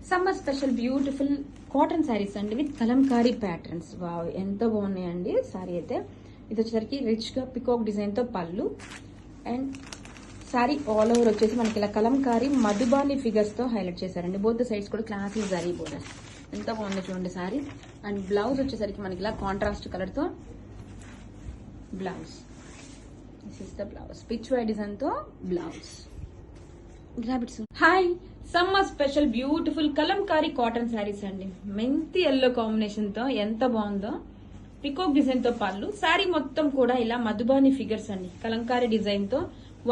Summer special beautiful cotton saris అండి with Kalamkari patterns. Wow, ఎంత బాగున్నాయండి శారీ అయితే. ఇది వచ్చేసరికి రిచ్ గా పికాక్ డిజైన్ తో పళ్ళు అండ్ శారీ ఆల్ ఓవర్ వచ్చేసి మనకి ఇలా కలంకారీ మధుబాని ఫిగర్స్ తో హైలైట్ చేశారండి. బోత్ సైడ్స్ కూడా క్లాసీ జరీ బోర్డర్స్. ఎంత బాగుందో చూడండి శారీ. అండ్ బ్లౌజ్ వచ్చేసరికి మనకి ఇలా కాంట్రాస్ట్ కలర్ తో blouse. This is the blouse, పిచ్ వై డిజైన్ తో blouse. Hi, summer special beautiful Kalamkari cotton saris అండి. మెంతి ఎల్లో కాంబినేషన్ తో ఎంత బాగుందో. పికాక్ డిజైన్ తో పళ్ళు, శారీ మొత్తం కూడా ఇలా మధుబాని ఫిగర్స్ అండి. కలంకారీ డిజైన్ తో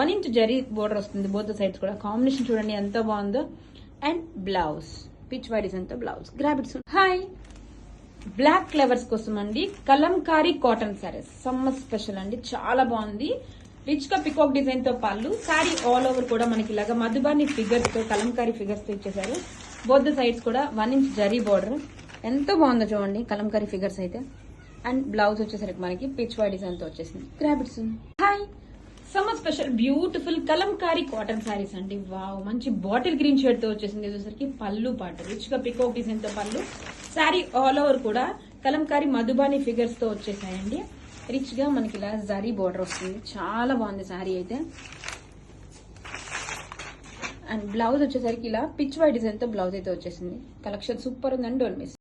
1 ఇంచ్ జరీ బోర్డర్ వస్తుంది బోత్ సైడ్స్ కూడా. కాంబినేషన్ చూడండి ఎంత బాగుందో. అండ్ బ్లౌజ్ పిచ్ వై డిజైన్ తో blouse. Grab it soon. Hi, black flowers కోసం అండి Kalamkari cotton saris. Summer special అండి, చాలా బాగుంది. రిచ్ గా పికాక్ డిజైన్ తో పళ్ళు, శారీ ఆల్ ఓవర్ కూడా మనకి ఇలాగా మధుబాని ఫిగర్స్ తో కలంకారీ ఫిగర్స్ తో ఇచ్చేసారు. బోత్ సైడ్స్ కూడా 1 ఇంచ్ జరీ బోర్డర్. ఎంత బాగుందో చూడండి కలంకారీ ఫిగర్స్ అయితే. అండ్ బ్లౌజ్ వచ్చేసరికి మనకి పిచ్ వై డిజైన్ తో వచ్చేసింది. Grab it soon. Hi, summer special beautiful Kalamkari cotton saris అండి. వావ్, మంచి బాటిల్ గ్రీన్ షేడ్ తో వచ్చేసింది. ఇది వచ్చేసరికి పళ్ళు పాట రిచ్ గా పికాక్ డిజైన్ తో పళ్ళు, శారీ ఆల్ ఓవర్ కూడా కలంకారీ మధుబాని ఫిగర్స్ తో వచ్చేసాయండి. రిచ్ గా మనకి ఇలా జరీ బోర్డర్ వస్తుంది. చాలా బాగుంది శారీ అయితే. అండ్ బ్లౌజ్ వచ్చేసరికి ఇలా పిచ్ వై డిజైన్ తో బ్లౌజ్ అయితే వచ్చేసింది. కలెక్షన్ సూపర్ ఉందండి, డోంట్ మిస్.